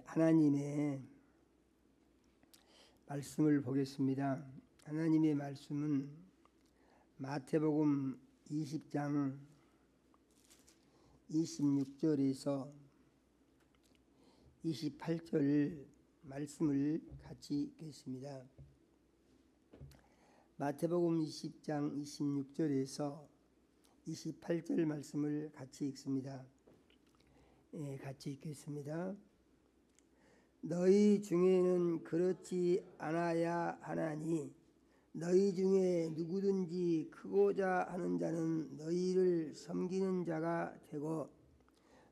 하나님의 말씀을 보겠습니다. 하나님의 말씀은 마태복음 20장 26절에서 28절 말씀을 같이 읽겠습니다. 마태복음 20장 26절에서 28절 말씀을 같이 읽습니다. 같이 읽겠습니다. 너희 중에는 그렇지 않아야 하나니 너희 중에 누구든지 크고자 하는 자는 너희를 섬기는 자가 되고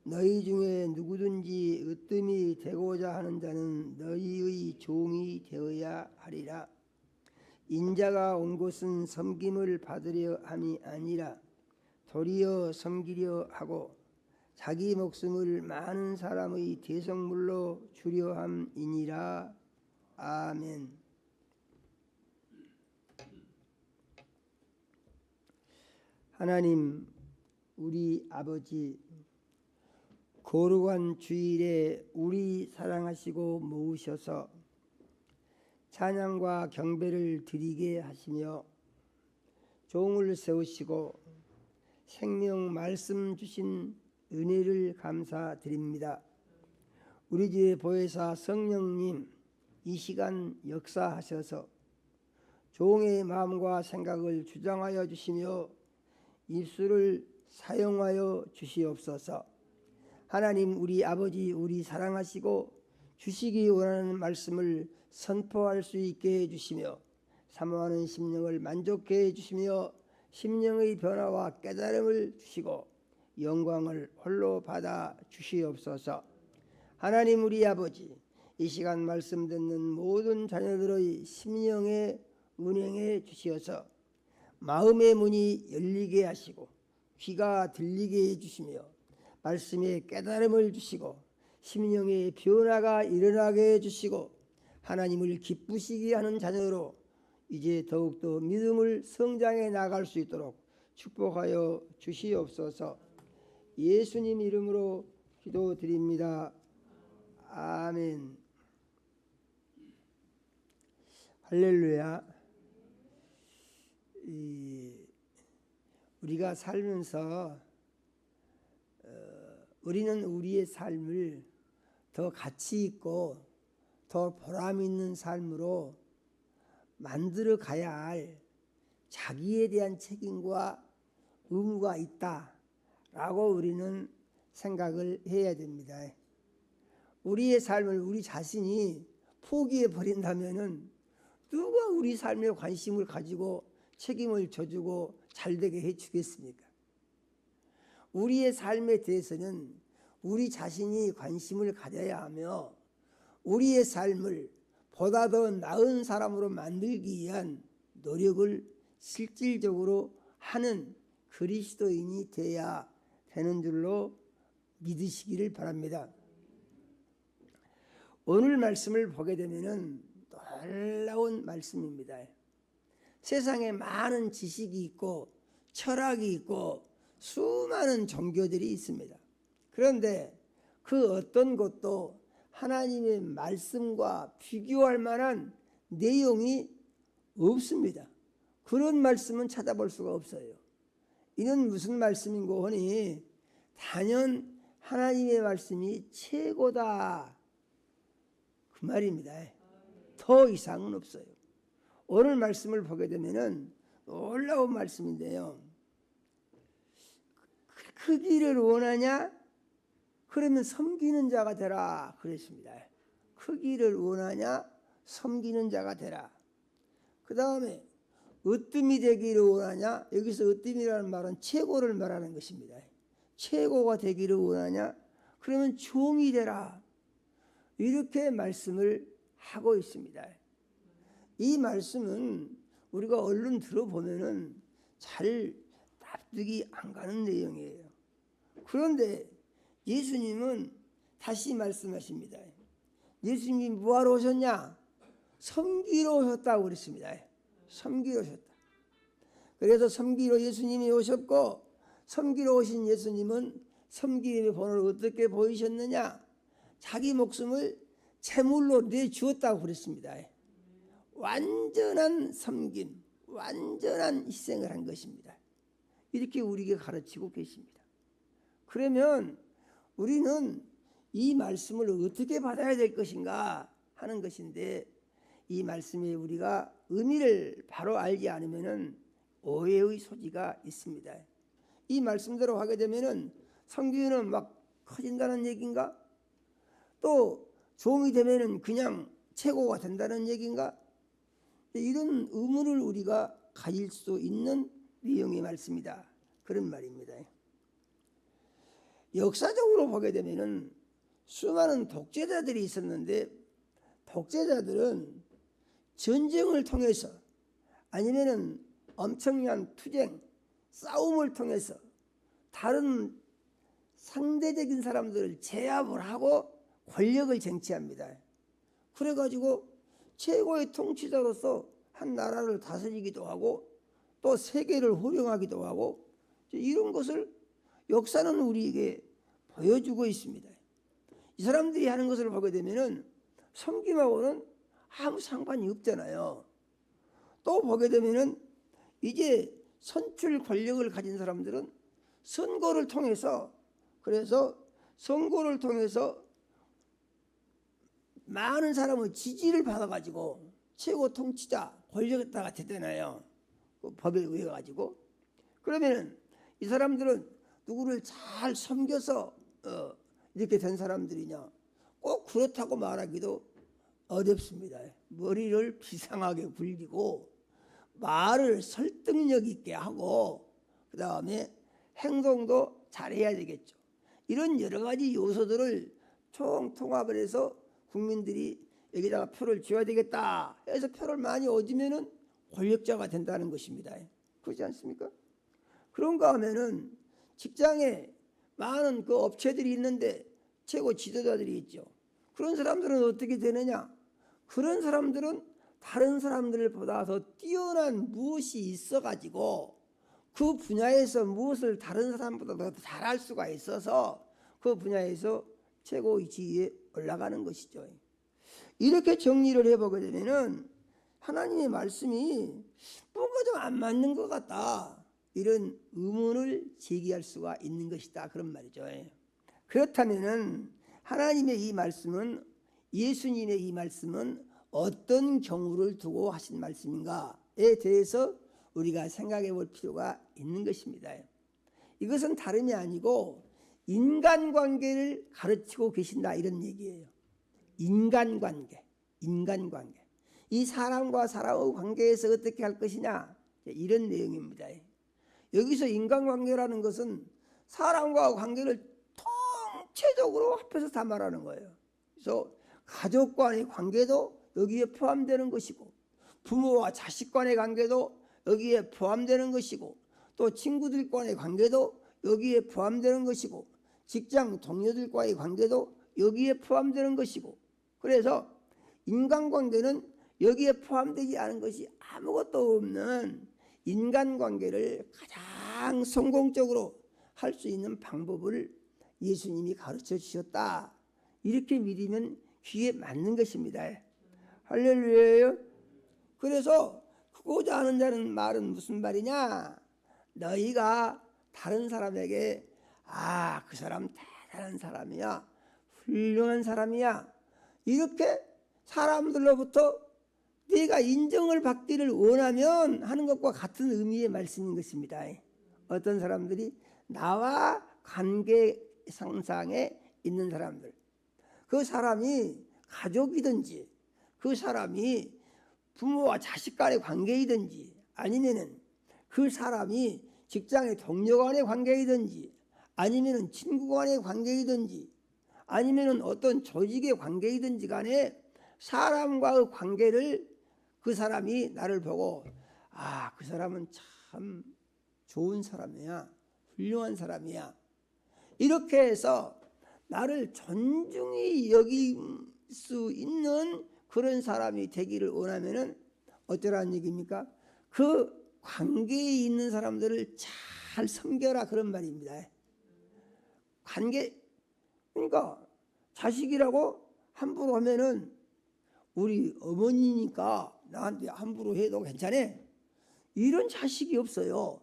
너희 중에 누구든지 으뜸이 되고자 하는 자는 너희의 종이 되어야 하리라. 인자가 온 곳은 섬김을 받으려 함이 아니라 도리어 섬기려 하고 자기 목숨을 많은 사람의 대성물로 주려 함이니라. 아멘. 하나님 우리 아버지, 거룩한 주일에 우리 사랑하시고 모으셔서 찬양과 경배를 드리게 하시며 종을 세우시고 생명 말씀 주신 은혜를 감사드립니다. 우리 주의 보혜사 성령님, 이 시간 역사하셔서 종의 마음과 생각을 주장하여 주시며 입술을 사용하여 주시옵소서. 하나님 우리 아버지, 우리 사랑하시고 주시기 원하는 말씀을 선포할 수 있게 해주시며 사모하는 심령을 만족해 해주시며 심령의 변화와 깨달음을 주시고 영광을 홀로 받아 주시옵소서. 하나님 우리 아버지, 이 시간 말씀 듣는 모든 자녀들의 심령에 운행해 주시어서 마음의 문이 열리게 하시고 귀가 들리게 해주시며 말씀의 깨달음을 주시고 심령의 변화가 일어나게 해주시고 하나님을 기쁘시게 하는 자녀로 이제 더욱더 믿음을 성장해 나갈 수 있도록 축복하여 주시옵소서. 예수님 이름으로 기도드립니다. 아멘. 할렐루야. 우리가 살면서 우리는 우리의 삶을 더 가치 있고 더 보람 있는 삶으로 만들어 가야 할 자기에 대한 책임과 의무가 있다라고 우리는 생각을 해야 됩니다. 우리의 삶을 우리 자신이 포기해 버린다면은 누가 우리 삶에 관심을 가지고 책임을 져주고 잘되게 해주겠습니까? 우리의 삶에 대해서는 우리 자신이 관심을 가져야 하며 우리의 삶을 보다 더 나은 사람으로 만들기 위한 노력을 실질적으로 하는 그리스도인이 되어야 되는 줄로 믿으시기를 바랍니다. 오늘 말씀을 보게 되면 놀라운 말씀입니다. 세상에 많은 지식이 있고 철학이 있고 수많은 종교들이 있습니다. 그런데 그 어떤 것도 하나님의 말씀과 비교할 만한 내용이 없습니다. 그런 말씀은 찾아볼 수가 없어요. 이는 무슨 말씀인고 하니 단연 하나님의 말씀이 최고다 그 말입니다. 더 이상은 없어요. 오늘 말씀을 보게 되면 놀라운 말씀인데요. 크기를 원하냐? 그러면 섬기는 자가 되라 그랬습니다. 크기를 원하냐? 섬기는 자가 되라. 그 다음에 으뜸이 되기를 원하냐? 여기서 으뜸이라는 말은 최고를 말하는 것입니다. 최고가 되기를 원하냐? 그러면 종이 되라. 이렇게 말씀을 하고 있습니다. 이 말씀은 우리가 얼른 들어보면은 잘 납득이 안 가는 내용이에요. 그런데 예수님은 다시 말씀하십니다. 예수님이 뭐하러 오셨냐? 섬기러 오셨다고 그랬습니다. 섬기러 오셨다. 그래서 섬기러 예수님이 오셨고 섬기러 오신 예수님은 섬김의 본을 어떻게 보이셨느냐? 자기 목숨을 제물로 내주었다고 그랬습니다. 완전한 섬김, 완전한 희생을 한 것입니다. 이렇게 우리에게 가르치고 계십니다. 그러면 우리는 이 말씀을 어떻게 받아야 될 것인가 하는 것인데, 이 말씀에 우리가 의미를 바로 알지 않으면 오해의 소지가 있습니다. 이 말씀대로 하게 되면 섬기는 막 커진다는 얘기인가? 또 종이 되면 그냥 최고가 된다는 얘기인가? 이런 의문을 우리가 가질 수 있는 내용의 말씀이다, 그런 말입니다. 역사적으로 보게 되면 수많은 독재자들이 있었는데, 독재자들은 전쟁을 통해서 아니면은 엄청난 투쟁, 싸움을 통해서 다른 상대적인 사람들을 제압을 하고 권력을 쟁취합니다. 그래가지고 최고의 통치자로서 한 나라를 다스리기도 하고 또 세계를 호령하기도 하고, 이런 것을 역사는 우리에게 보여주고 있습니다. 이 사람들이 하는 것을 보게 되면은 섬김하고는 아무 상관이 없잖아요. 또 보게 되면은 이제 선출 권력을 가진 사람들은 선거를 통해서, 그래서 선거를 통해서 많은 사람의 지지를 받아가지고 최고 통치자 권력에다가 되잖아요. 그 법에 의해 가지고. 그러면은 이 사람들은 누구를 잘 섬겨서 이렇게 된 사람들이냐? 꼭 그렇다고 말하기도 어렵습니다. 머리를 비상하게 굴리고 말을 설득력 있게 하고 그 다음에 행동도 잘해야 되겠죠. 이런 여러 가지 요소들을 총통합을 해서 국민들이 여기다가 표를 줘야 되겠다 해서 표를 많이 얻으면은 권력자가 된다는 것입니다. 그렇지 않습니까? 그런가 하면은 직장에 많은 그 업체들이 있는데 최고 지도자들이 있죠. 그런 사람들은 어떻게 되느냐? 그런 사람들은 다른 사람들보다 더 뛰어난 무엇이 있어가지고 그 분야에서 무엇을 다른 사람보다 더 잘할 수가 있어서 그 분야에서 최고의 지위에 올라가는 것이죠. 이렇게 정리를 해보게 되면은 하나님의 말씀이 뭔가 좀 안 맞는 것 같다, 이런 의문을 제기할 수가 있는 것이다, 그런 말이죠. 그렇다면은 하나님의 이 말씀은, 예수님의 이 말씀은 어떤 경우를 두고 하신 말씀인가에 대해서 우리가 생각해 볼 필요가 있는 것입니다. 이것은 다름이 아니고 인간관계를 가르치고 계신다, 이런 얘기예요. 인간관계. 이 사람과 사람의 관계에서 어떻게 할 것이냐, 이런 내용입니다. 여기서 인간관계라는 것은 사람과 관계를 통체적으로 합해서 다 말하는 거예요. 그래서 가족 간의 관계도 여기에 포함되는 것이고, 부모와 자식 간의 관계도 여기에 포함되는 것이고, 또 친구들 간의 관계도 여기에 포함되는 것이고, 직장 동료들과의 관계도 여기에 포함되는 것이고, 그래서 인간관계는 여기에 포함되지 않은 것이 아무것도 없는 인간관계를 가장 성공적으로 할 수 있는 방법을 예수님이 가르쳐 주셨다, 이렇게 믿으면 귀에 맞는 것입니다. 할렐루야예요. 그래서 크고자 하는 자는 말은 무슨 말이냐? 너희가 다른 사람에게 그 사람 대단한 사람이야, 훌륭한 사람이야, 이렇게 사람들로부터 네가 인정을 받기를 원하면 하는 것과 같은 의미의 말씀인 것입니다. 어떤 사람들이 나와 관계 상상에 있는 사람들, 그 사람이 가족이든지 그 사람이 부모와 자식 간의 관계이든지 아니면은 그 사람이 직장의 동료 간의 관계이든지 아니면은 친구 간의 관계이든지 아니면은 어떤 조직의 관계이든지 간에 사람과의 관계를 그 사람이 나를 보고 그 사람은 참 좋은 사람이야, 훌륭한 사람이야, 이렇게 해서 나를 존중히 여길 수 있는 그런 사람이 되기를 원하면은 어쩌라는 얘기입니까? 그 관계에 있는 사람들을 잘 섬겨라, 그런 말입니다. 관계, 그러니까 자식이라고 함부로 하면은 우리 어머니니까 나한테 함부로 해도 괜찮아. 이런 자식이 없어요.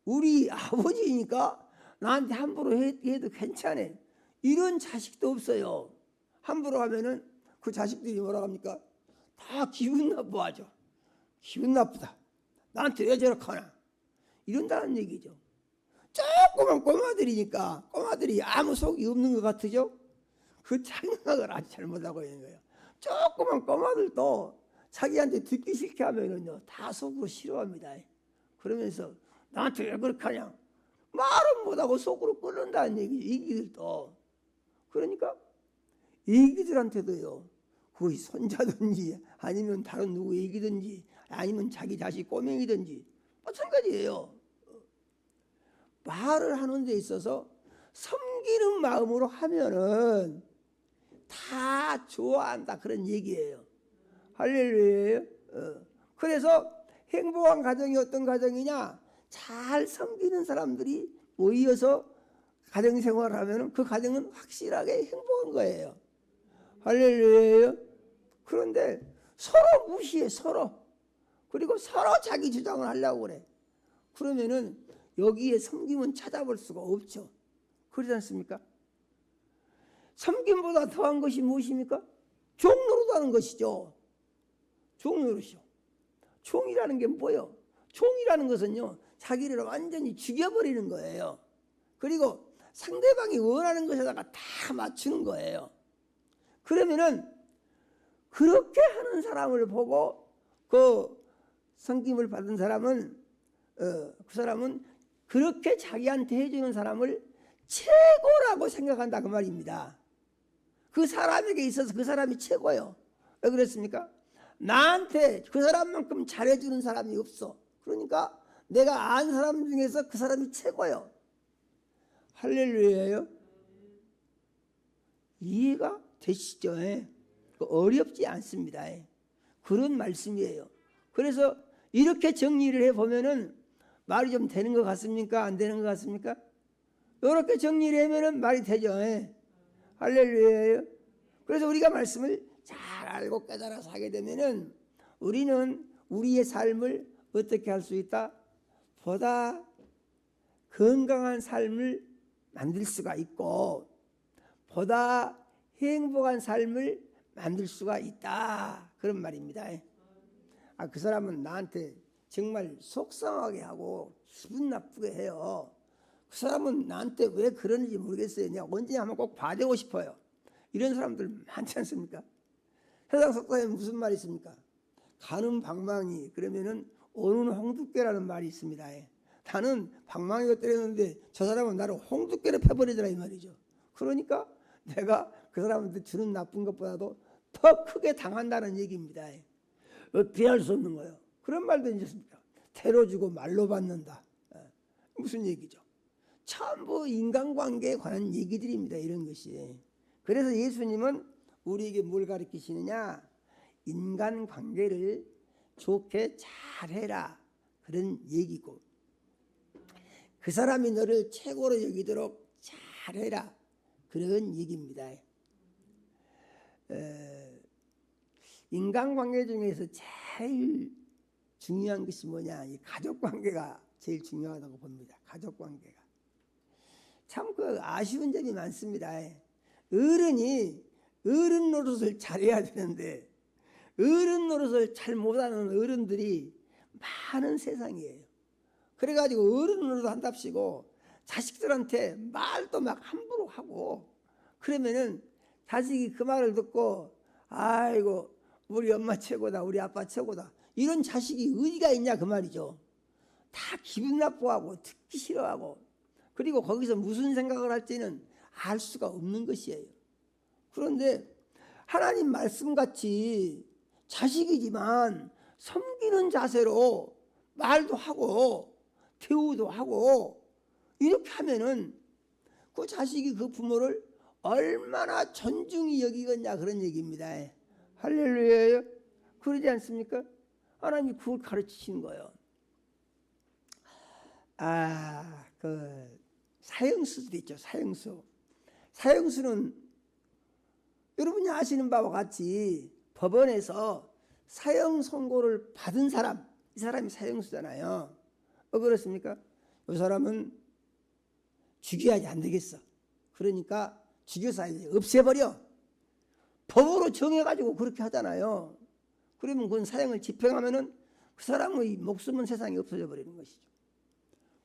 우리 아버지니까 나한테 함부로 해도 괜찮아. 이런 자식도 없어요. 함부로 하면은 그 자식들이 뭐라고 합니까? 다 기분 나빠하죠. 기분 나쁘다. 나한테 왜 저렇게 하나? 이런다는 얘기죠. 조그만 꼬마들이니까 꼬마들이 아무 속이 없는 것 같으죠? 그 생각을 아주 잘못하고 있는 거예요. 조그만 꼬마들도 자기한테 듣기 싫게 하면은요 다 속으로 싫어합니다. 그러면서 나한테 왜 그렇게 하냐? 말은 못하고 속으로 끓는다는 얘기죠. 이기들도. 그러니까 이기들한테도요. 그것이 손자든지 아니면 다른 누구 얘기든지 아니면 자기 자식 꼬맹이든지 마찬가지예요. 말을 하는 데 있어서 섬기는 마음으로 하면은 다 좋아한다 그런 얘기예요. 할렐루야예요. 그래서 행복한 가정이 어떤 가정이냐? 잘 섬기는 사람들이 모여서 가정생활을 하면 그 가정은 확실하게 행복한 거예요. 할렐루야예요. 그런데 서로 무시해 서로. 그리고 서로 자기 주장을 하려고 그래. 그러면은 여기에 섬김은 찾아볼 수가 없죠. 그러지 않습니까? 섬김보다 더한 것이 무엇입니까? 종노릇하는 것이죠. 종노릇이요. 종이라는 게 뭐예요? 종이라는 것은요 자기를 완전히 죽여버리는 거예요. 그리고 상대방이 원하는 것에다가 다 맞추는 거예요. 그러면은 그렇게 하는 사람을 보고 그 섬김을 받은 사람은 그 사람은 그렇게 자기한테 해주는 사람을 최고라고 생각한다 그 말입니다. 그 사람에게 있어서 그 사람이 최고예요. 왜 그랬습니까? 나한테 그 사람만큼 잘해주는 사람이 없어. 그러니까 내가 아는 사람 중에서 그 사람이 최고예요. 할렐루야예요. 이해가 되시죠? 어렵지 않습니다. 그런 말씀이에요. 그래서 이렇게 정리를 해보면은 말이 좀 되는 것 같습니까? 안 되는 것 같습니까? 이렇게 정리를 하면은 말이 되죠. 할렐루야예요. 그래서 우리가 말씀을 잘 알고 깨달아서 하게 되면은 우리는 우리의 삶을 어떻게 할 수 있다? 보다 건강한 삶을 만들 수가 있고 보다 행복한 삶을 만들 수가 있다. 그런 말입니다. 그 사람은 나한테 정말 속상하게 하고 기분 나쁘게 해요. 그 사람은 나한테 왜 그러는지 모르겠어요. 내가 언제 한번 꼭 봐대고 싶어요. 이런 사람들 많지 않습니까? 세상 속담에 무슨 말이 있습니까? 가는 방망이 그러면은 오는 홍두깨라는 말이 있습니다. 나는 방망이가 때렸는데 저 사람은 나를 홍두깨로 패버리더라 이 말이죠. 그러니까 내가 그 사람한테 주는 나쁜 것보다도 더 크게 당한다는 얘기입니다. 피할 수 없는 거예요. 그런 말도 있습니까? 태로 주고 말로 받는다. 무슨 얘기죠? 전부 인간관계에 관한 얘기들입니다. 이런 것이. 그래서 예수님은 우리에게 뭘 가르치시느냐? 인간관계를 좋게 잘해라. 그런 얘기고 그 사람이 너를 최고로 여기도록 잘해라. 그런 얘기입니다. 인간관계 중에서 제일 중요한 것이 뭐냐? 이 가족관계가 제일 중요하다고 봅니다. 가족관계가. 참 그 아쉬운 점이 많습니다. 어른이 어른 노릇을 잘해야 되는데 어른 노릇을 잘 못하는 어른들이 많은 세상이에요. 그래가지고 어른 노릇 한답시고 자식들한테 말도 막 함부로 하고 그러면은 자식이 그 말을 듣고 아이고 우리 엄마 최고다 우리 아빠 최고다 이런 자식이 어디가 있냐 그 말이죠. 다 기분 나빠하고 듣기 싫어하고 그리고 거기서 무슨 생각을 할지는 알 수가 없는 것이에요. 그런데 하나님 말씀같이 자식이지만 섬기는 자세로 말도 하고 대우도 하고 이렇게 하면은 그 자식이 그 부모를 얼마나 존중히 여기겠냐 그런 얘기입니다. 할렐루야예요. 그러지 않습니까? 하나님이 그걸 가르치시는 거예요. 그 사형수들이 있죠. 사형수. 사형수는 여러분이 아시는 바와 같이 법원에서 사형 선고를 받은 사람, 이 사람이 사형수잖아요. 그렇습니까? 이 사람은 죽여야지 안 되겠어. 그러니까 죽여서 없애버려. 법으로 정해가지고 그렇게 하잖아요. 그러면 그건 사형을 집행하면은 그 사람의 목숨은 세상에 없어져 버리는 것이죠.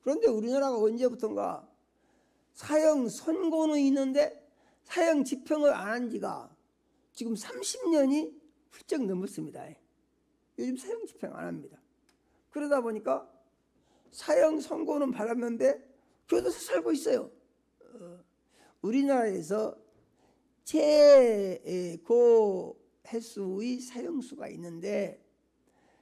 그런데 우리나라가 언제부턴가 사형 선고는 있는데 사형 집행을 안 한 지가 지금 30년이 훌쩍 넘었습니다. 요즘 사형 집행 안 합니다. 그러다 보니까 사형 선고는 받았는데 교도소 살고 있어요. 우리나라에서 최고 횟수의 사형수가 있는데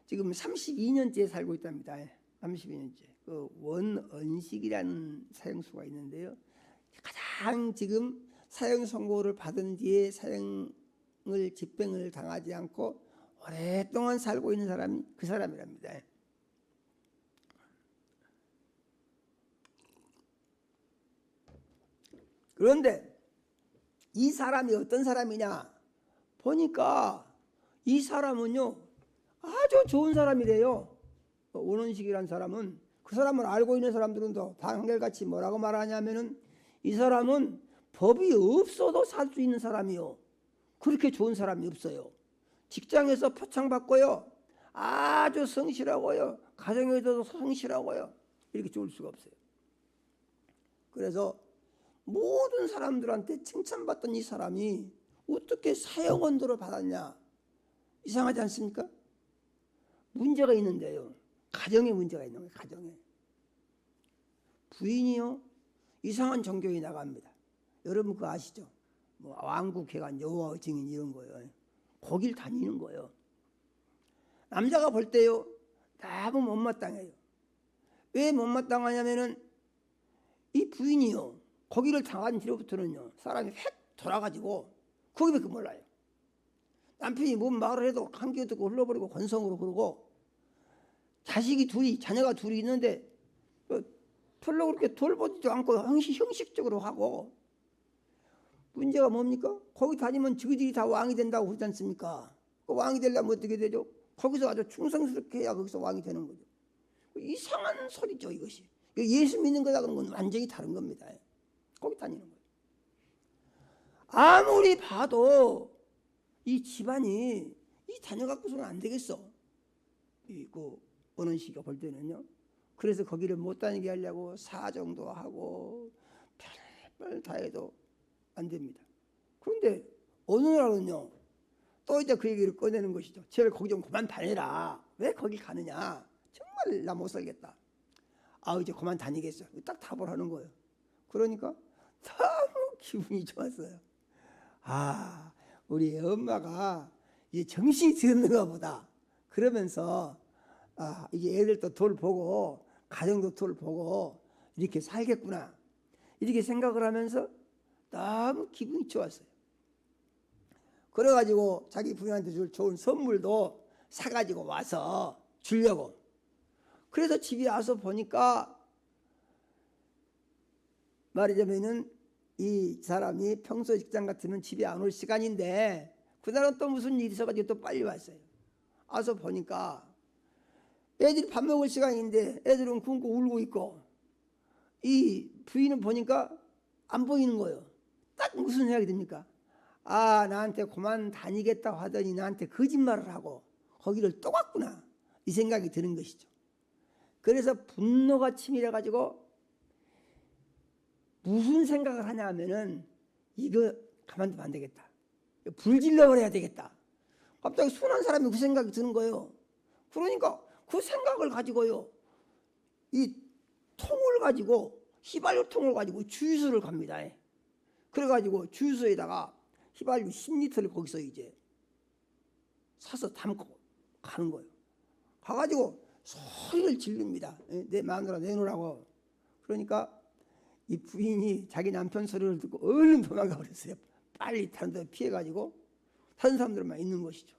지금 32년째 살고 있답니다. 32년째. 그 원언식이라는 사형수가 있는데요. 가장 지금 사형 선고를 받은 뒤에 사형을 집행을 당하지 않고 오랫동안 살고 있는 사람이 그 사람이랍니다. 그런데 이 사람이 어떤 사람이냐 보니까 이 사람은요 아주 좋은 사람이래요. 원원식이라는 사람은 그 사람을 알고 있는 사람들은 다 한결같이 뭐라고 말하냐면은 이 사람은 법이 없어도 살 수 있는 사람이요. 그렇게 좋은 사람이 없어요. 직장에서 표창받고요. 아주 성실하고요. 가정에서도 성실하고요. 이렇게 좋을 수가 없어요. 그래서 모든 사람들한테 칭찬받던 이 사람이 어떻게 사형언도를 받았냐. 이상하지 않습니까? 문제가 있는데요. 가정에 문제가 있는 거예요. 가정에. 부인이요. 이상한 종교에 나갑니다. 여러분 그거 아시죠? 뭐 왕국회관, 여호와 증인 이런 거요. 거길 다니는 거예요. 남자가 볼 때요. 너무 못마땅해요. 왜 못마땅하냐면은 이 부인이요. 거기를 당한 뒤로부터는요. 사람이 획 돌아가지고 거기밖에 몰라요. 남편이 뭔 말을 해도 한귀 듣고 흘러버리고 건성으로 그러고 자식이 둘이 자녀가 둘이 있는데 별로 그렇게 돌보지도 않고 형식적으로 하고 문제가 뭡니까? 거기 다니면 저희들이 다 왕이 된다고 그러지 않습니까? 그 왕이 되려면 어떻게 되죠? 거기서 아주 충성스럽게 해야 거기서 왕이 되는 거죠. 이상한 소리죠 이것이. 예수 믿는 거다 그런 건 완전히 다른 겁니다. 거기 다니는 거예요. 아무리 봐도 이 집안이 이 자녀 갖고서는 안 되겠어. 그 원원씨가 볼 때는요. 그래서 거기를 못 다니게 하려고 사정도 하고 별걸 다 해도 안 됩니다. 그런데 어느 날은요. 또 이제 그 얘기를 꺼내는 것이죠. 제발 거기 좀 그만 다니라. 왜 거기 가느냐. 정말 나 못 살겠다. 아 이제 그만 다니겠어. 딱 답을 하는 거예요. 그러니까 너무 기분이 좋았어요. 아 우리 엄마가 이제 정신이 드는가 보다. 그러면서 아 이제 애들도 돌보고 가정도 돌보고 이렇게 살겠구나. 이렇게 생각을 하면서 너무 기분이 좋았어요. 그래가지고 자기 부인한테 줄 좋은 선물도 사가지고 와서 주려고. 그래서 집에 와서 보니까 말하자면은 이 사람이 평소 직장 같으면 집에 안 올 시간인데 그날은 또 무슨 일이 있어가지고 또 빨리 왔어요. 와서 보니까 애들이 밥 먹을 시간인데 애들은 굶고 울고 있고 이 부인은 보니까 안 보이는 거예요. 딱 무슨 생각이 듭니까? 아 나한테 그만 다니겠다고 하더니 나한테 거짓말을 하고 거기를 또 갔구나. 이 생각이 드는 것이죠. 그래서 분노가 치밀어 가지고 무슨 생각을 하냐 하면은 이거 가만두면 안 되겠다. 불질러 버려야 되겠다. 갑자기 순한 사람이 그 생각이 드는 거예요. 그러니까 그 생각을 가지고요. 이 통을 가지고 휘발유 통을 가지고 주유소를 갑니다. 그래가지고 주유소에다가 휘발유 10리터를 거기서 이제 사서 담고 가는 거예요. 가가지고 소리를 지릅니다. 내 마누라 내놓으라고. 그러니까 이 부인이 자기 남편 소리를 듣고 얼른 도망가 버렸어요. 빨리 다른 데 피해가지고 다른 사람들만 있는 것이죠.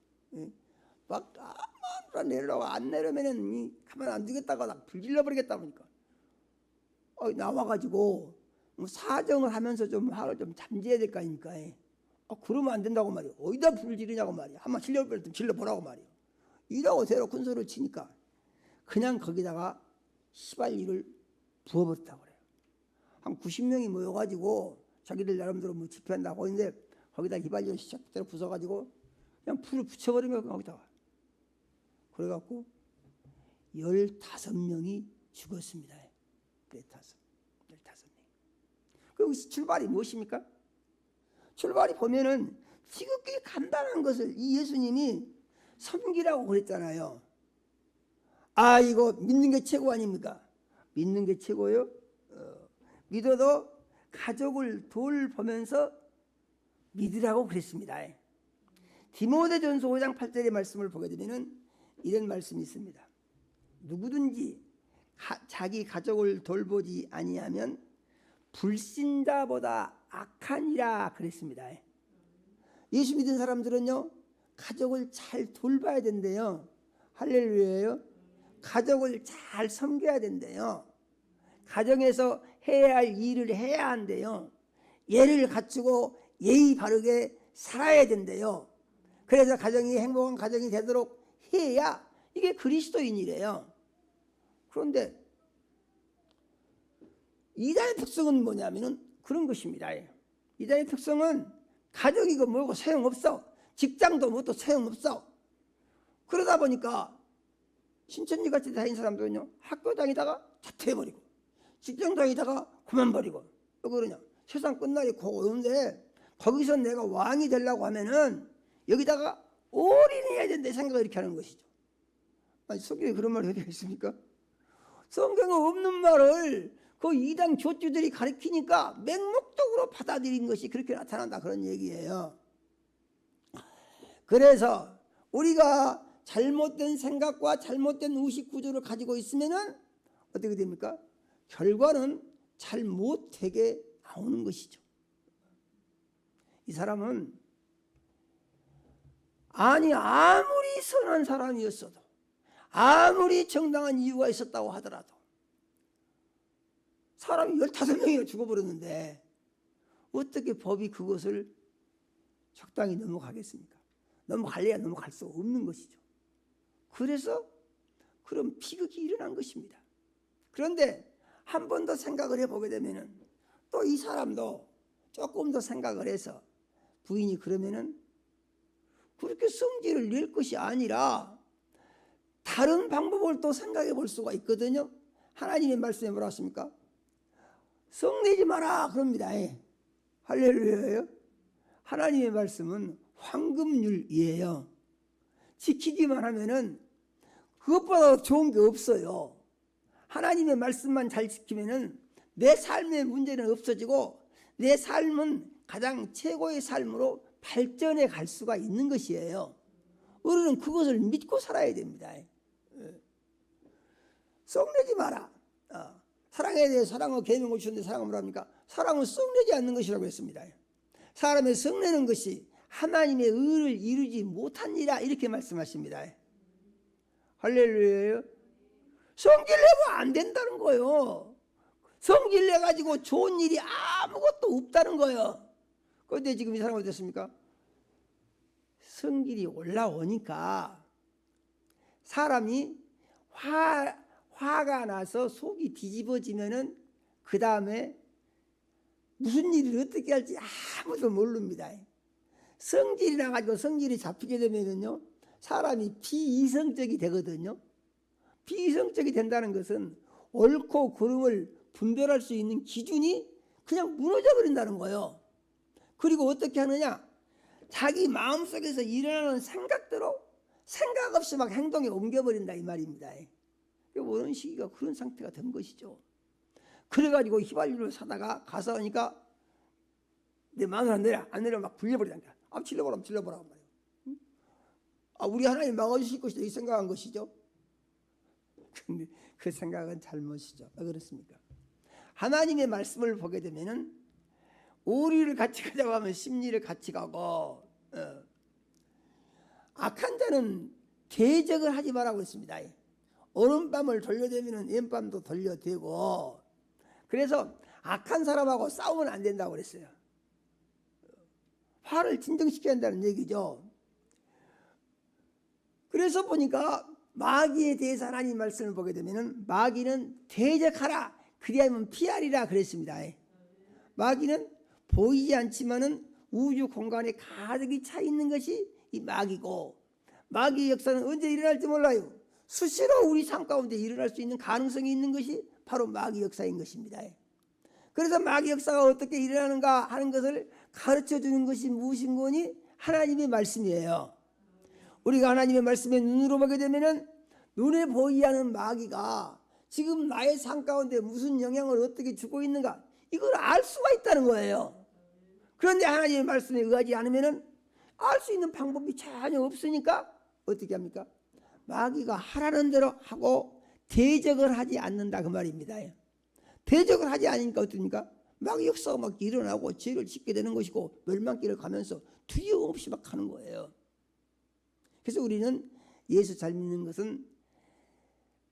막 마누라 내려라고 안 내려면은 가만 안 두겠다고 나 불질러 버리겠다 보니까 나와가지고 뭐 사정을 하면서 좀 화를 좀 잠재야 될 거 아닙니까? 그러면 안 된다고 말이에요. 어디다 불을 지르냐고 말이에요. 한번 질러보라고 말이에요. 이라고 대로 큰 소리를 치니까 그냥 거기다가 휘발유를 부어버렸다고 그래요. 한 90명이 모여가지고 자기들 나름대로 뭐 집회한다고 했는데 거기다 휘발유를 시작대로 부숴가지고 그냥 불을 붙여버린 거예요. 거기다가. 그래갖고 15명이 죽었습니다. 15명. 그리고 출발이 무엇입니까? 출발이 보면은 지극히 간단한 것을 이 예수님이 섬기라고 그랬잖아요. 이거 믿는 게 최고 아닙니까? 믿는 게 최고요. 믿어도 가족을 돌보면서 믿으라고 그랬습니다. 디모데전서 5장 8절의 말씀을 보게 되면은 이런 말씀이 있습니다. 누구든지 자기 가족을 돌보지 아니하면 불신자보다 악하니라 그랬습니다. 예수 믿은 사람들은요, 가족을 잘 돌봐야 된대요. 할렐루야예요. 가족을 잘 섬겨야 된대요. 가정에서 해야 할 일을 해야 한대요. 예를 갖추고 예의 바르게 살아야 된대요. 그래서 가정이 행복한 가정이 되도록 해야 이게 그리스도인이래요. 그런데 이단의 특성은 뭐냐면은 그런 것입니다. 이단의 특성은 가족이고 뭐고 소용없어. 직장도 뭐도 소용없어. 그러다 보니까 신천지 같이 다닌 사람들은요, 학교 다니다가 자퇴해버리고 직장 다니다가 그만버리고 또 그러냐, 세상 끝날이 곧 오는데 거기서 내가 왕이 되려고 하면은 여기다가 올인해야 된다 생각을 이렇게 하는 것이죠. 아니, 성경에 그런 말이 어디 있습니까? 성경에 없는 말을 그 이단 교주들이 가르치니까 맹목적으로 받아들인 것이 그렇게 나타난다, 그런 얘기예요. 그래서 우리가 잘못된 생각과 잘못된 의식 구조를 가지고 있으면은 어떻게 됩니까? 결과는 잘못되게 나오는 것이죠. 이 사람은 아무리 선한 사람이었어도, 아무리 정당한 이유가 있었다고 하더라도 사람이 15명이나 죽어버렸는데 어떻게 법이 그것을 적당히 넘어가겠습니까? 넘어갈래야 넘어갈 수 없는 것이죠. 그래서 그런 비극이 일어난 것입니다. 그런데 한 번 더 생각을 해보게 되면은 또 이 사람도 조금 더 생각을 해서 부인이 그러면은 그렇게 성질을 낼 것이 아니라 다른 방법을 또 생각해 볼 수가 있거든요. 하나님의 말씀에 뭐라 했습니까? 성내지 마라 그럽니다. 할렐루야예요. 하나님의 말씀은 황금률이에요. 지키기만 하면은 그것보다 좋은 게 없어요. 하나님의 말씀만 잘 지키면은 내 삶의 문제는 없어지고 내 삶은 가장 최고의 삶으로 발전해 갈 수가 있는 것이에요. 우리는 그것을 믿고 살아야 됩니다. 썩내지 마라. 사랑에 대해 사랑의 계명을 주셨는데 사랑은 뭐랍니까? 사랑은 썩내지 않는 것이라고 했습니다. 사람의 썩내는 것이 하나님의 의를 이루지 못하니라 이렇게 말씀하십니다. 할렐루야예요. 성질 내면 안 된다는 거예요. 성질 내가지고 좋은 일이 아무것도 없다는 거예요. 그런데 지금 이 사람은 어땠습니까? 성질이 올라오니까 사람이 화가 나서 속이 뒤집어지면은 그 다음에 무슨 일을 어떻게 할지 아무도 모릅니다. 성질이 나가지고 성질이 잡히게 되면은요, 사람이 비이성적이 되거든요. 비이성적이 된다는 것은 옳고 그름을 분별할 수 있는 기준이 그냥 무너져 버린다는 거예요. 그리고 어떻게 하느냐? 자기 마음속에서 일어나는 생각대로 생각 없이 막 행동에 옮겨버린다 이 말입니다. 원시기가 그런 상태가 된 것이죠. 그래가지고 휘발유를 사다가 가서 하니까 내 마음을 안 내려 막 불려버리니까 질러보라 말이에요. 우리 하나님 막아주실 것이다 이 생각한 것이죠. 근데 그 생각은 잘못이죠. 왜 그렇습니까? 하나님의 말씀을 보게 되면은 오리를 같이 가자고 하면 심리를 같이 가고, 악한 자는 대적을 하지 말라고 했습니다. 오른밤을 돌려대면은 왼밤도 돌려대고, 그래서 악한 사람하고 싸우면 안 된다고 그랬어요. 화를 진정시켜야 한다는 얘기죠. 그래서 보니까 마귀에 대해서 하나님 말씀을 보게 되면은 마귀는 대적하라 그리하면 피하리라 그랬습니다. 마귀는 보이지 않지만은 우주 공간에 가득히 차 있는 것이 이 마귀고, 마귀의 역사는 언제 일어날지 몰라요. 수시로 우리 삶 가운데 일어날 수 있는 가능성이 있는 것이 바로 마귀 역사인 것입니다. 그래서 마귀 역사가 어떻게 일어나는가 하는 것을 가르쳐 주는 것이 무엇인 거니? 하나님의 말씀이에요. 우리가 하나님의 말씀에 눈으로 보게 되면은 눈에 보이지 않는 마귀가 지금 나의 삶 가운데 무슨 영향을 어떻게 주고 있는가, 이걸 알 수가 있다는 거예요. 그런데 하나님의 말씀에 의하지 않으면은 알 수 있는 방법이 전혀 없으니까 어떻게 합니까? 마귀가 하라는 대로 하고 대적을 하지 않는다 그 말입니다. 대적을 하지 않으니까 어떻습니까? 마귀 역사가 막 일어나고 죄를 짓게 되는 것이고 멸망길을 가면서 두려움 없이 막 하는 거예요. 그래서 우리는 예수 잘 믿는 것은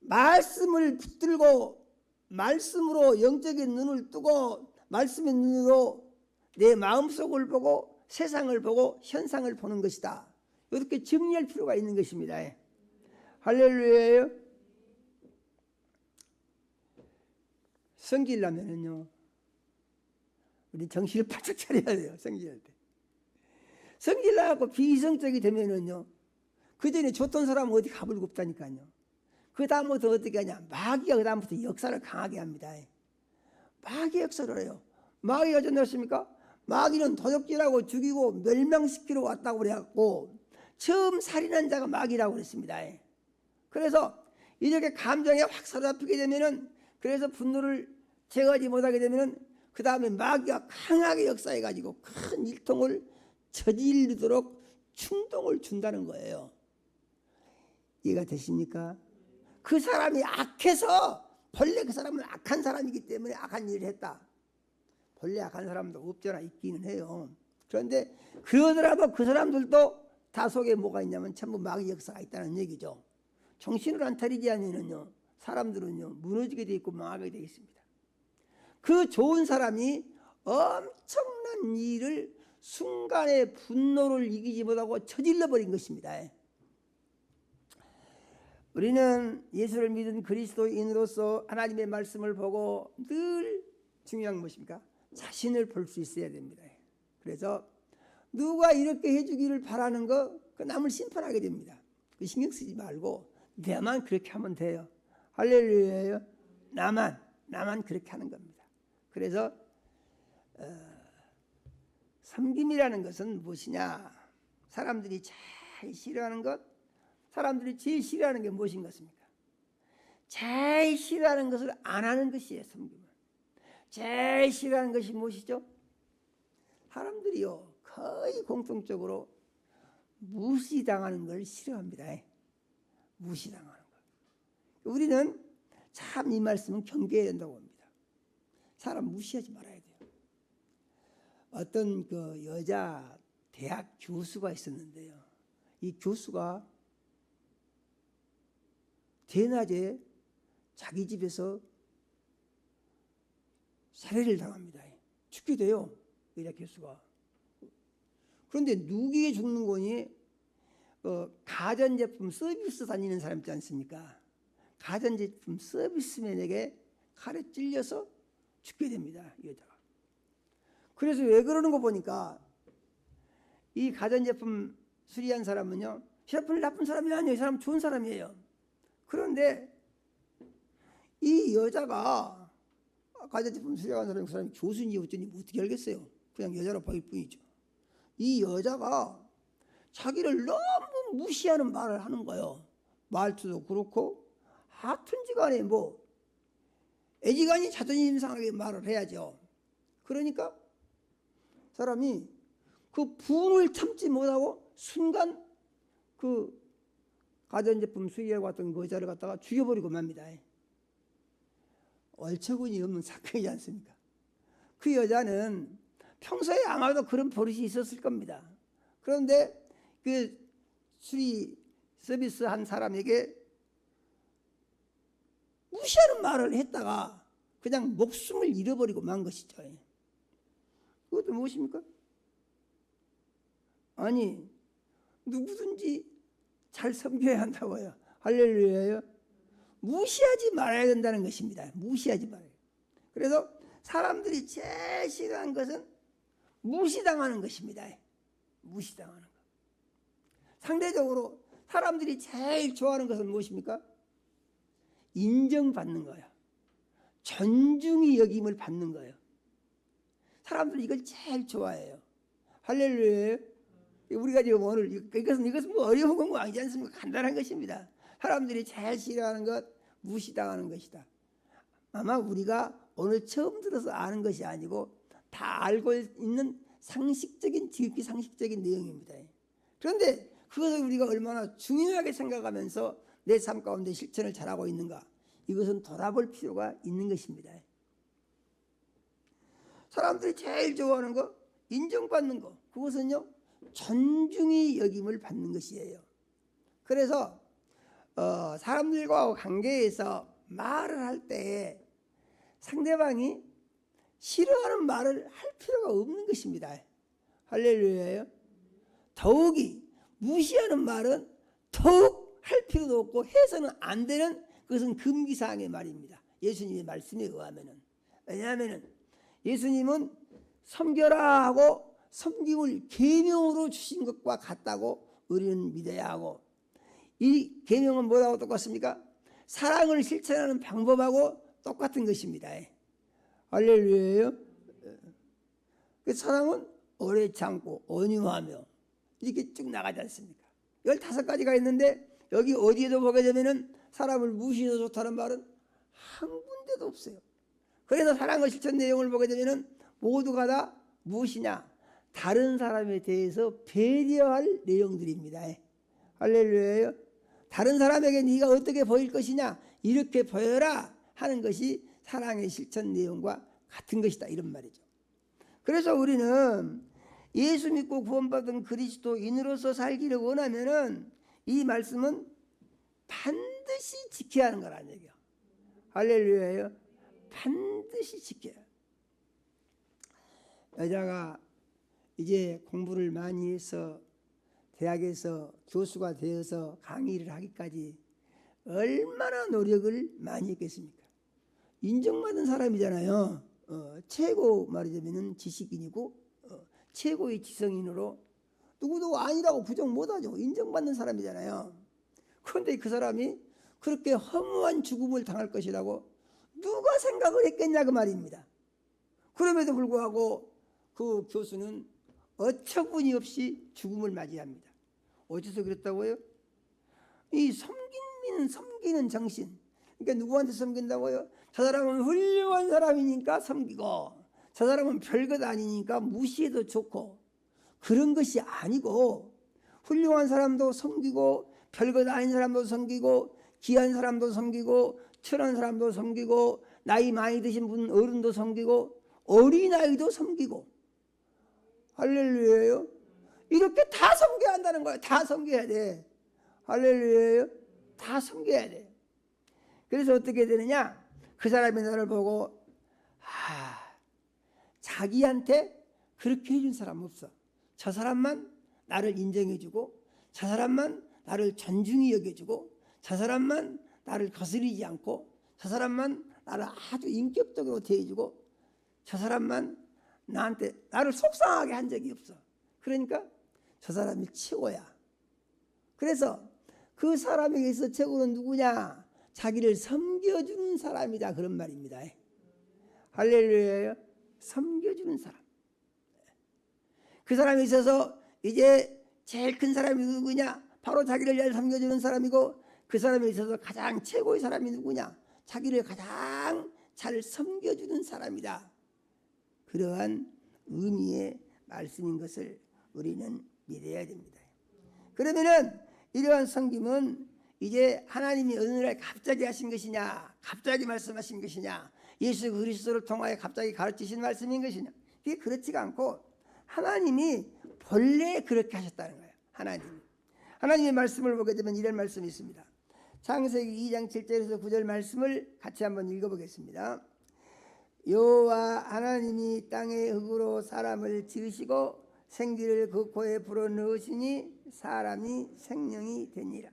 말씀을 붙들고 말씀으로 영적인 눈을 뜨고 말씀의 눈으로 내 마음속을 보고 세상을 보고 현상을 보는 것이다. 이렇게 정리할 필요가 있는 것입니다. 할렐루야예요. 성질나면은요, 우리 정신을 바짝 차려야 돼요. 성질할 때. 성질나고 비이성적이 되면은요, 그 전에 좋던 사람은 어디 가불고 없다니까요. 그 다음부터 어떻게 하냐? 마귀가 그 다음부터 역사를 강하게 합니다. 마귀 역사를 해요. 마귀가 어쩌습니까? 마귀는 도적질하고 죽이고 멸망시키러 왔다고 그래갖고 처음 살인한 자가 마귀라고 그랬습니다. 그래서 이렇게 감정에 확 사로잡히게 되면은, 그래서 분노를 제거하지 못하게 되면은 그 다음에 마귀가 강하게 역사해가지고 큰 일통을 저지르도록 충동을 준다는 거예요. 이해가 되십니까? 그 사람이 악해서, 본래 그 사람은 악한 사람이기 때문에 악한 일을 했다. 본래 악한 사람도 없잖아, 있기는 해요. 그런데 그러더라도 그 사람들도 다 속에 뭐가 있냐면 전부 마귀 역사가 있다는 얘기죠. 정신을 안 차리지 않으면요, 사람들은요 무너지게 돼 있고 망하게 돼 있습니다. 그 좋은 사람이 엄청난 일을 순간의 분노를 이기지 못하고 저질러 버린 것입니다. 우리는 예수를 믿은 그리스도인으로서 하나님의 말씀을 보고 늘 중요한 것입니까? 자신을 볼 수 있어야 됩니다. 그래서 누가 이렇게 해주기를 바라는 거, 그 남을 심판하게 됩니다. 그 신경 쓰지 말고 나만 그렇게 하면 돼요. 할렐루야예요. 나만 그렇게 하는 겁니다. 그래서 섬김이라는 것은 무엇이냐? 사람들이 제일 싫어하는 것, 사람들이 제일 싫어하는 게 무엇인 것입니까? 제일 싫어하는 것을 안 하는 것이에요. 섬김은. 제일 싫어하는 것이 무엇이죠? 사람들이요 거의 공통적으로 무시당하는 걸 싫어합니다. 무시당하는 걸. 우리는 참 이 말씀은 경계해야 된다고 봅니다. 사람 무시하지 말아야 돼요. 어떤 그 여자 대학 교수가 있었는데요, 이 교수가 대낮에 자기 집에서 살해를 당합니다. 죽게 돼요, 여자 교수가. 그런데 누구에게 죽는 거니? 가전제품 서비스 다니는 사람 있지 않습니까? 가전제품 서비스맨에게 칼에 찔려서 죽게 됩니다, 이 여자가. 그래서 왜 그러는 거 보니까 이 가전제품 수리한 사람은요, 셰프는 나쁜 사람이 아니에요. 이 사람 좋은 사람이에요. 그런데 이 여자가, 가전제품 수리한 사람이 그 사람이 교수인지 어쩐지 어떻게 알겠어요? 그냥 여자로 보일 뿐이죠. 이 여자가 자기를 너무 무시하는 말을 하는 거예요. 말투도 그렇고 하여튼지 간에 뭐 애지간히 자존심 상하게 말을 해야죠. 그러니까 사람이 그 분을 참지 못하고 순간 그 가전제품 수리하고 왔던 그 여자를 갖다가 죽여버리고 맙니다. 얼처구니 없는 사건이지 않습니까? 그 여자는 평소에 아마도 그런 버릇이 있었을 겁니다. 그런데 그 수리 서비스 한 사람에게 무시하는 말을 했다가 그냥 목숨을 잃어버리고 만 것이죠. 그것도 무엇입니까? 아니, 누구든지 잘 섬겨야 한다고요. 할렐루야요. 무시하지 말아야 된다는 것입니다. 무시하지 말아요. 그래서 사람들이 제일 싫어하는 것은 무시당하는 것입니다. 무시당하는 것. 상대적으로 사람들이 제일 좋아하는 것은 무엇입니까? 인정받는 거예요. 존중이 여김을 받는 거예요. 사람들이 이걸 제일 좋아해요. 할렐루야. 우리가 지금 오늘 이것은 뭐 어려운 건 아니지 않습니까? 간단한 것입니다. 사람들이 제일 싫어하는 것, 무시당하는 것이다. 아마 우리가 오늘 처음 들어서 아는 것이 아니고 다 알고 있는 지극히 상식적인 내용입니다. 그런데 그것을 우리가 얼마나 중요하게 생각하면서 내 삶 가운데 실천을 잘하고 있는가, 이것은 돌아볼 필요가 있는 것입니다. 사람들이 제일 좋아하는 거, 인정받는 거, 그것은요 존중이 여김을 받는 것이에요. 그래서 사람들과 관계에서 말을 할 때 상대방이 싫어하는 말을 할 필요가 없는 것입니다. 할렐루야예요. 더욱이 무시하는 말은 더욱 할 필요도 없고 해서는 안 되는, 그것은 금기사항의 말입니다. 예수님의 말씀에 의하면은. 왜냐하면은 예수님은 섬겨라 하고 섬김을 계명으로 주신 것과 같다고 우리는 믿어야 하고, 이 계명은 뭐라고 똑같습니까? 사랑을 실천하는 방법하고 똑같은 것입니다. 할렐루야예요. 그 사랑은 오래 참고 온유하며 이렇게 쭉 나가지 않습니까? 15가지가 있는데 여기 어디에도 보게 되면은 사람을 무시해서 좋다는 말은 한 군데도 없어요. 그래서 사랑을 실천 내용을 보게 되면은 모두가 다 무엇이냐? 다른 사람에 대해서 배려할 내용들입니다. 할렐루야예요. 다른 사람에게 네가 어떻게 보일 것이냐, 이렇게 보여라 하는 것이 사랑의 실천 내용과 같은 것이다, 이런 말이죠. 그래서 우리는 예수 믿고 구원받은 그리스도인으로서 살기를 원하면은 이 말씀은 반드시 지켜야 하는 거라는 얘기예요. 할렐루야예요. 반드시 지켜야. 여자가 이제 공부를 많이 해서 대학에서 교수가 되어서 강의를 하기까지 얼마나 노력을 많이 했겠습니까? 인정받은 사람이잖아요. 최고 말하자면 지식인이고 최고의 지성인으로 누구도 아니라고 부정 못하죠. 인정받는 사람이잖아요. 그런데 그 사람이 그렇게 허무한 죽음을 당할 것이라고 누가 생각을 했겠냐 그 말입니다. 그럼에도 불구하고 그 교수는 어처구니 없이 죽음을 맞이합니다. 어째서 그랬다고요? 이 섬기는 정신. 그러니까 누구한테 섬긴다고요? 저 사람은 훌륭한 사람이니까 섬기고, 저 사람은 별것 아니니까 무시해도 좋고, 그런 것이 아니고, 훌륭한 사람도 섬기고, 별것 아닌 사람도 섬기고, 귀한 사람도 섬기고, 천한 사람도 섬기고, 나이 많이 드신 분 어른도 섬기고, 어린아이도 섬기고. 할렐루야예요. 이렇게 다 섬겨야 한다는 거예요. 다 섬겨야 돼. 할렐루야예요. 다 섬겨야 돼. 그래서 어떻게 되느냐? 그 사람이 너를 보고 자기한테 그렇게 해준 사람 없어. 저 사람만 나를 인정해주고, 저 사람만 나를 존중히 여겨주고, 저 사람만 나를 거스리지 않고, 저 사람만 나를 아주 인격적으로 대해주고, 저 사람만 나를 속상하게 한 적이 없어. 그러니까 저 사람이 최고야. 그래서 그 사람에게서 최고는 누구냐? 자기를 섬겨주는 사람이다, 그런 말입니다. 할렐루야예요. 섬겨주는 사람. 그 사람에 있어서 이제 제일 큰 사람이 누구냐? 바로 자기를 잘 섬겨주는 사람이고, 그 사람에 있어서 가장 최고의 사람이 누구냐? 자기를 가장 잘 섬겨주는 사람이다. 그러한 의미의 말씀인 것을 우리는 믿어야 됩니다. 그러면은 이러한 섬김은 이제 하나님이 어느 날 갑자기 하신 것이냐, 갑자기 말씀하신 것이냐, 예수 그리스도를 통하여 갑자기 가르치신 말씀인 것이냐, 그게 그렇지가 않고 하나님이 본래 그렇게 하셨다는 거예요. 하나님의 말씀을 보게 되면 이런 말씀이 있습니다. 창세기 2장 7절에서 9절 말씀을 같이 한번 읽어보겠습니다. 여호와 하나님이 땅의 흙으로 사람을 지으시고 생기를 그 코에 불어넣으시니 사람이 생명이 되니라.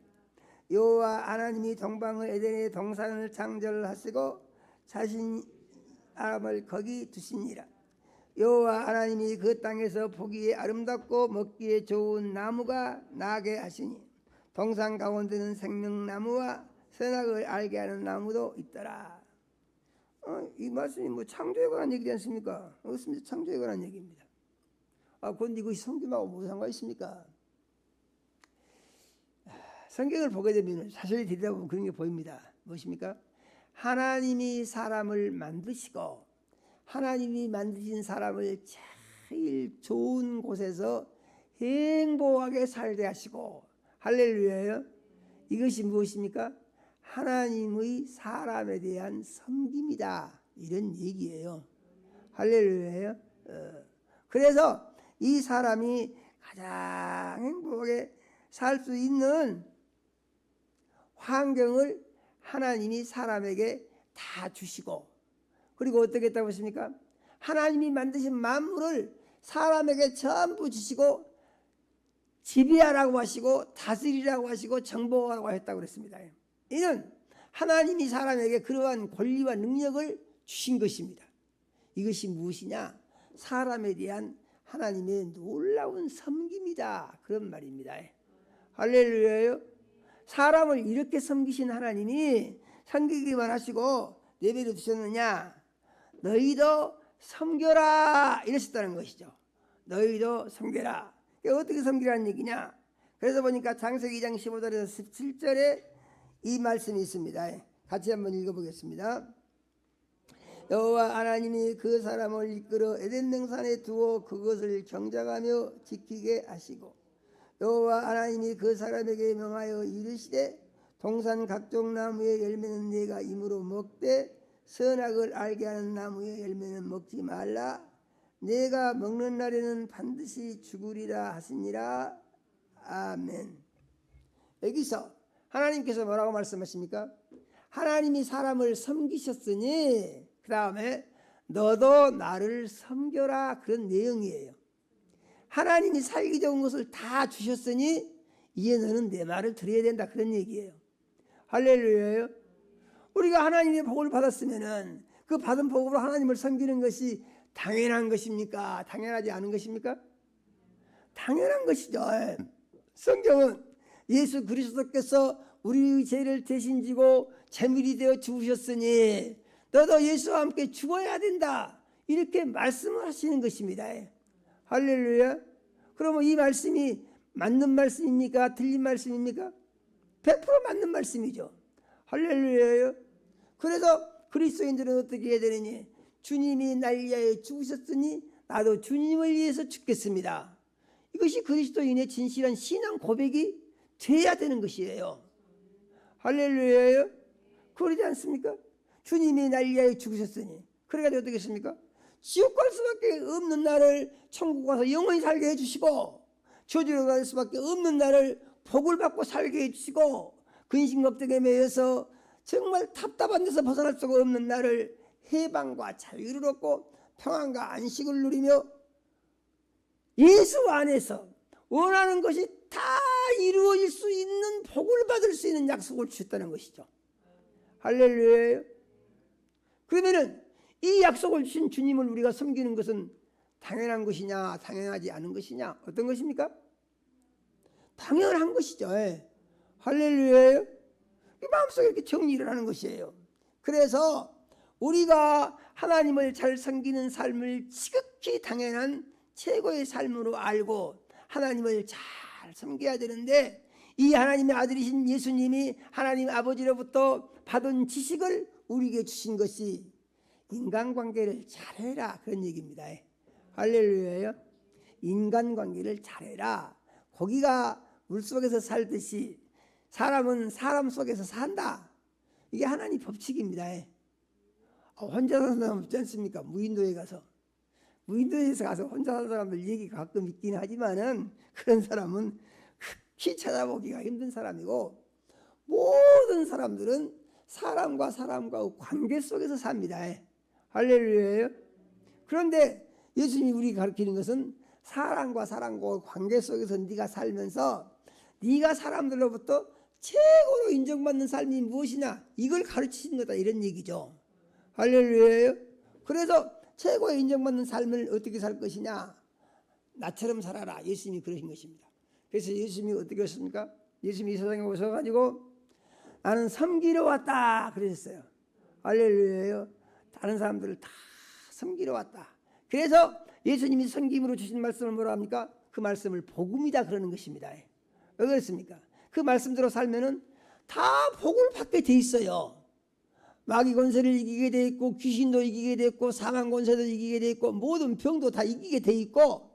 여호와 하나님이 동방의 에덴의 동산을 창조하시고 자신 사람을 거기 두시니라. 여호와 하나님이 그 땅에서 보기에 아름답고 먹기에 좋은 나무가 나게 하시니 동산 가운데는 생명나무와 선악을 알게 하는 나무도 있더라. 이 말씀이 뭐 창조에 관한 얘기지 않습니까? 그렇습니다. 창조에 관한 얘기입니다. 그런데 이것이 성경하고 무슨 상관이 있습니까? 성경을 보게 되면 사실 들여다 보면 그런 게 보입니다. 무엇입니까? 하나님이 사람을 만드시고 하나님이 만드신 사람을 제일 좋은 곳에서 행복하게 살게 하시고, 할렐루야요. 이것이 무엇입니까? 하나님의 사람에 대한 섬김이다, 이런 얘기예요. 할렐루야요. 그래서 이 사람이 가장 행복하게 살 수 있는 환경을 하나님이 사람에게 다 주시고, 그리고 어떻게 했다고 했습니까? 하나님이 만드신 만물을 사람에게 전부 주시고 지배하라고 하시고 다스리라고 하시고 정복하라고 했다고 그랬습니다. 이는 하나님이 사람에게 그러한 권리와 능력을 주신 것입니다. 이것이 무엇이냐? 사람에 대한 하나님의 놀라운 섬김이다, 그런 말입니다. 할렐루야요. 사람을 이렇게 섬기신 하나님이 섬기기만 하시고 내버려 두셨느냐? 너희도 섬겨라, 이러셨다는 것이죠. 너희도 섬겨라. 어떻게 섬기라는 얘기냐? 그래서 보니까 창세기 2장 15절에서 17절에 이 말씀이 있습니다. 같이 한번 읽어보겠습니다. 여호와 하나님이 그 사람을 이끌어 에덴 동산에 두어 그것을 경작하며 지키게 하시고, 여호와 하나님이 그 사람에게 명하여 이르시되 동산 각종 나무의 열매는 네가 임으로 먹되 선악을 알게 하는 나무의 열매는 먹지 말라. 내가 먹는 날에는 반드시 죽으리라 하시니라. 아멘. 여기서 하나님께서 뭐라고 말씀하십니까? 하나님이 사람을 섬기셨으니 그 다음에 너도 나를 섬겨라, 그런 내용이에요. 하나님이 살기 좋은 것을 다 주셨으니 이제 너는 내 말을 들어야 된다, 그런 얘기예요. 할렐루야요. 우리가 하나님의 복을 받았으면은 그 받은 복으로 하나님을 섬기는 것이 당연한 것입니까? 당연하지 않은 것입니까? 당연한 것이죠. 성경은 예수 그리스도께서 우리의 죄를 대신 지고 제물이 되어 죽으셨으니 너도 예수와 함께 죽어야 된다, 이렇게 말씀을 하시는 것입니다. 할렐루야. 그러면 이 말씀이 맞는 말씀입니까? 틀린 말씀입니까? 100% 맞는 말씀이죠. 할렐루야요. 그래서 그리스도인들은 어떻게 해야 되느니, 주님이 날 위하여 죽으셨으니 나도 주님을 위해서 죽겠습니다. 이것이 그리스도인의 진실한 신앙 고백이 돼야 되는 것이에요. 할렐루야요. 그러지 않습니까? 주님이 날 위하여 죽으셨으니, 그래가지고 어떻게 했습니까? 지옥 갈 수밖에 없는 나를 천국 가서 영원히 살게 해주시고, 저주로 갈 수밖에 없는 나를 복을 받고 살게 해주시고, 근심걱정에 매여서 정말 답답한 데서 벗어날 수가 없는 나를 해방과 자유를 얻고 평안과 안식을 누리며 예수 안에서 원하는 것이 다 이루어질 수 있는 복을 받을 수 있는 약속을 주셨다는 것이죠. 할렐루야. 그러면은 이 약속을 주신 주님을 우리가 섬기는 것은 당연한 것이냐, 당연하지 않은 것이냐, 어떤 것입니까? 당연한 것이죠. 할렐루야. 마음속에 이렇게 정리를 하는 것이에요. 그래서 우리가 하나님을 잘 섬기는 삶을 지극히 당연한 최고의 삶으로 알고 하나님을 잘 섬겨야 되는데, 이 하나님의 아들이신 예수님이 하나님 아버지로부터 받은 지식을 우리에게 주신 것이 인간관계를 잘해라, 그런 얘기입니다. 할렐루야요. 인간관계를 잘해라. 고기가 물속에서 살듯이 사람은 사람 속에서 산다. 이게 하나님 법칙입니다. 혼자 사는 사람 없지 않습니까? 무인도에 가서 혼자 사는 사람들 얘기 가끔 있긴 하지만은 그런 사람은 극히 찾아보기가 힘든 사람이고, 모든 사람들은 사람과 사람과의 관계 속에서 삽니다. 할렐루야요. 그런데 예수님이 우리 가르치는 것은 사람과 관계 속에서 네가 살면서 네가 사람들로부터 최고로 인정받는 삶이 무엇이냐, 이걸 가르치신 거다, 이런 얘기죠. 할렐루야예요. 그래서 최고의 인정받는 삶을 어떻게 살 것이냐, 나처럼 살아라, 예수님이 그러신 것입니다. 그래서 예수님이 어떻게 했습니까? 예수님이 이 세상에 오셔가지고 나는 섬기러 왔다 그러셨어요. 할렐루야예요. 다른 사람들을 다 섬기러 왔다. 그래서 예수님이 섬김으로 주신 말씀을 뭐라 합니까? 그 말씀을 복음이다 그러는 것입니다. 왜 그렇습니까? 그 말씀대로 살면은 다 복을 받게 돼 있어요. 마귀 권세를 이기게 돼 있고, 귀신도 이기게 돼 있고, 사망 권세도 이기게 돼 있고, 모든 병도 다 이기게 돼 있고,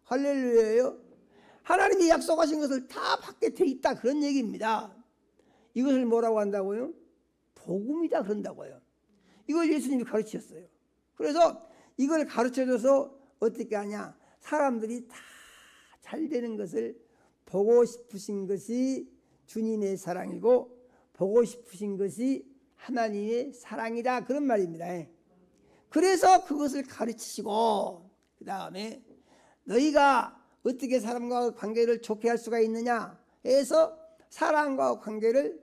할렐루야예요. 하나님이 약속하신 것을 다 받게 돼 있다 그런 얘기입니다. 이것을 뭐라고 한다고요? 복음이다 그런다고요. 이걸 예수님이 가르치셨어요. 그래서 이걸 가르쳐줘서 어떻게 하냐, 사람들이 다 잘 되는 것을 보고 싶으신 것이 주님의 사랑이고, 보고 싶으신 것이 하나님의 사랑이다 그런 말입니다. 그래서 그것을 가르치시고, 그 다음에 너희가 어떻게 사람과 관계를 좋게 할 수가 있느냐 해서 사람과 관계를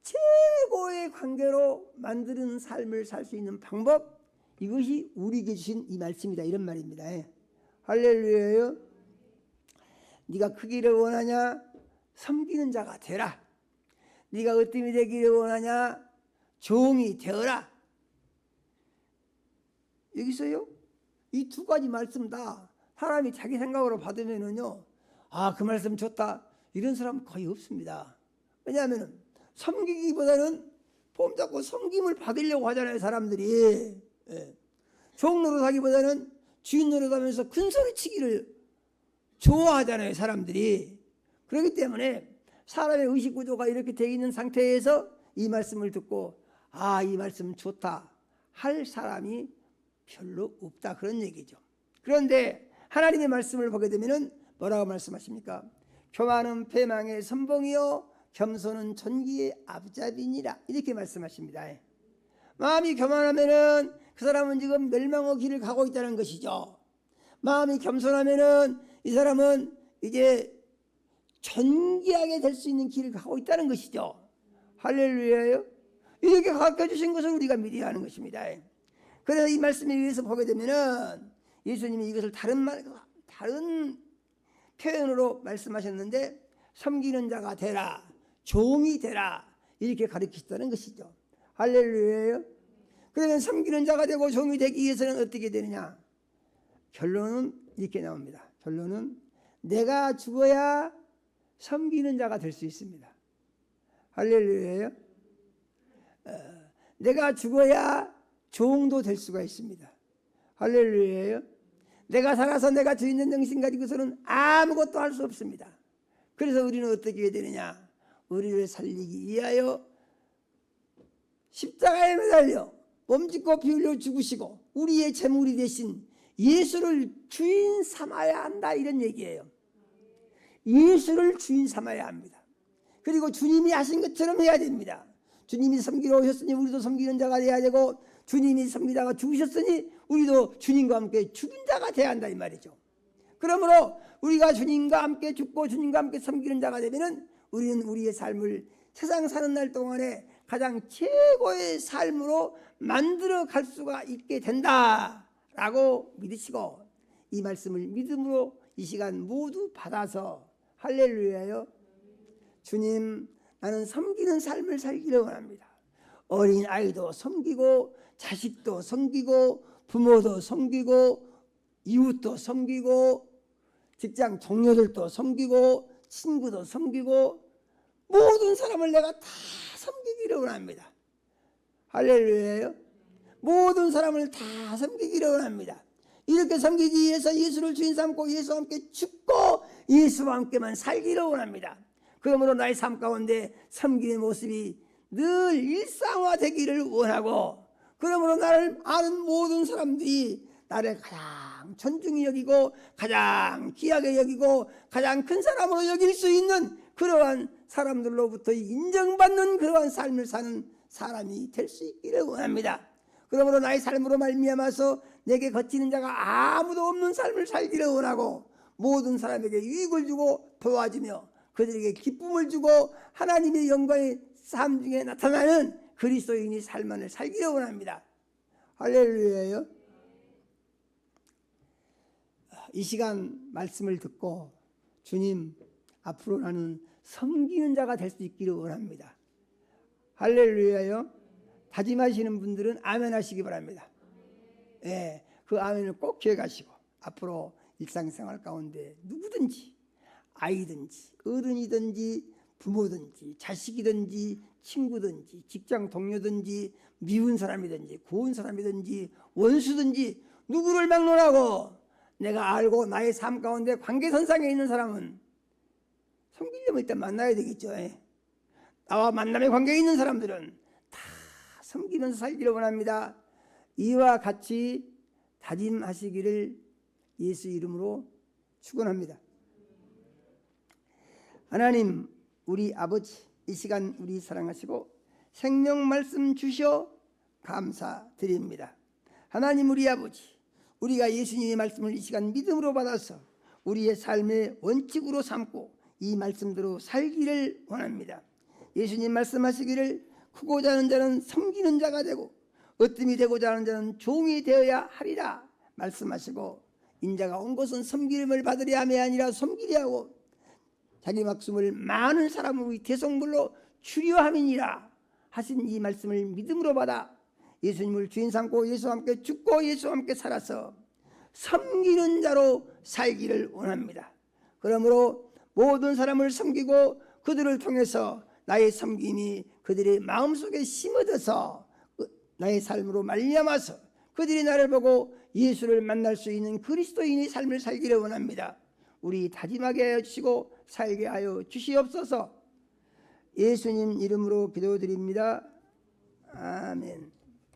최고의 관계로 만드는 삶을 살 수 있는 방법, 이것이 우리에게 주신 이 말씀이다 이런 말입니다. 할렐루야요. 네가 크기를 원하냐, 섬기는 자가 되라. 네가 어떻게 되기를 원하냐, 종이 되어라. 여기서요, 이 두 가지 말씀 다 사람이 자기 생각으로 받으면은요, 아, 그 말씀 좋다, 이런 사람 거의 없습니다. 왜냐하면 섬기기보다는 폼잡고 섬김을 받으려고 하잖아요, 사람들이. 종 노릇하기보다는 주인 노릇하면서 큰 소리치기를 좋아하잖아요, 사람들이. 그렇기 때문에 사람의 의식 구조가 이렇게 되어 있는 상태에서 이 말씀을 듣고, 아, 이 말씀 좋다 할 사람이 별로 없다 그런 얘기죠. 그런데 하나님의 말씀을 보게 되면은 뭐라고 말씀하십니까? 교만은 패망의 선봉이요 겸손은 존귀의 앞잡이니라, 이렇게 말씀하십니다. 마음이 교만하면은 그 사람은 지금 멸망의 길을 가고 있다는 것이죠. 마음이 겸손하면은 이 사람은 이제 존귀하게 될 수 있는 길을 가고 있다는 것이죠. 할렐루야요. 이렇게 가르쳐 주신 것을 우리가 미리 하는 것입니다. 그래서 이 말씀에 의해서 보게 되면은 예수님이 이것을 다른 표현으로 말씀하셨는데, 섬기는 자가 되라, 종이 되라, 이렇게 가르치셨다는 것이죠. 할렐루야요. 그러면 섬기는 자가 되고 종이 되기 위해서는 어떻게 되느냐? 결론은 이렇게 나옵니다. 결론은 내가 죽어야 섬기는 자가 될 수 있습니다. 할렐루야요. 내가 죽어야 종도 될 수가 있습니다. 할렐루야요. 내가 살아서 내가 주 있는 정신 가지고서는 아무것도 할 수 없습니다. 그래서 우리는 어떻게 해야 되느냐? 우리를 살리기 위하여 십자가에 매달려 몸짓고 피 흘려 죽으시고 우리의 제물이 되신 예수를 주인 삼아야 한다, 이런 얘기예요. 예수를 주인 삼아야 합니다. 그리고 주님이 하신 것처럼 해야 됩니다. 주님이 섬기러 오셨으니 우리도 섬기는 자가 돼야 되고, 주님이 섬기다가 죽으셨으니 우리도 주님과 함께 죽은 자가 돼야 한다, 이 말이죠. 그러므로 우리가 주님과 함께 죽고 주님과 함께 섬기는 자가 되면은 우리는 우리의 삶을 세상 사는 날 동안에 가장 최고의 삶으로 만들어 갈 수가 있게 된다라고 믿으시고, 이 말씀을 믿음으로 이 시간 모두 받아서 할렐루야요. 주님, 나는 섬기는 삶을 살기를 원합니다. 어린 아이도 섬기고, 자식도 섬기고, 부모도 섬기고, 이웃도 섬기고, 직장 동료들도 섬기고, 친구도 섬기고, 모든 사람을 내가 다 섬기기를 원합니다. 할렐루야요. 모든 사람을 다 섬기기를 원합니다. 이렇게 섬기기 위해서 예수를 주인 삼고 예수와 함께 죽고 예수와 함께만 살기를 원합니다. 그러므로 나의 삶 가운데 섬기는 모습이 늘 일상화되기를 원하고, 그러므로 나를 아는 모든 사람들이 나를 가장 존중히 여기고 가장 귀하게 여기고 가장 큰 사람으로 여길 수 있는 그러한 사람들로부터 인정받는 그러한 삶을 사는 사람이 될 수 있기를 원합니다. 그러므로 나의 삶으로 말미암아서 내게 거치는 자가 아무도 없는 삶을 살기를 원하고, 모든 사람에게 유익을 주고 도와주며 그들에게 기쁨을 주고 하나님의 영광의 삶 중에 나타나는 그리스도인이 삶을 살기를 원합니다. 할렐루야요. 이 시간 말씀을 듣고 주님, 앞으로 나는 섬기는 자가 될 수 있기를 원합니다. 할렐루야요. 다짐하시는 분들은 아멘 하시기 바랍니다. 예, 그 아멘을 꼭 기억하시고 앞으로 일상생활 가운데 누구든지, 아이든지 어른이든지 부모든지 자식이든지 친구든지 직장 동료든지 미운 사람이든지 고운 사람이든지 원수든지 누구를 막론하고 내가 알고 나의 삶 가운데 관계선상에 있는 사람은 섬기려면 일단 만나야 되겠죠. 나와 만남의 관계에 있는 사람들은 다 섬기면서 살기를 원합니다. 이와 같이 다짐하시기를 예수 이름으로 축원합니다. 하나님, 우리 아버지, 이 시간 우리 사랑하시고 생명 말씀 주셔 감사드립니다. 하나님, 우리 아버지, 우리가 예수님의 말씀을 이 시간 믿음으로 받아서 우리의 삶의 원칙으로 삼고 이 말씀대로 살기를 원합니다. 예수님 말씀하시기를 크고자 하는 자는 섬기는 자가 되고 으뜸이 되고자 하는 자는 종이 되어야 하리라 말씀하시고, 인자가 온 것은 섬김을 받으려 함이 아니라 섬기려 하고 자기 목숨을 많은 사람의 대성물로 주려 함이니라 하신 이 말씀을 믿음으로 받아 예수님을 주인 삼고 예수와 함께 죽고 예수와 함께 살아서 섬기는 자로 살기를 원합니다. 그러므로 모든 사람을 섬기고 그들을 통해서 나의 섬김이 그들의 마음속에 심어져서 나의 삶으로 말미암아서 그들이 나를 보고 예수를 만날 수 있는 그리스도인의 삶을 살기를 원합니다. 우리 다짐하게 하여 주시고 살게 하여 주시옵소서. 예수님 이름으로 기도드립니다. 아멘.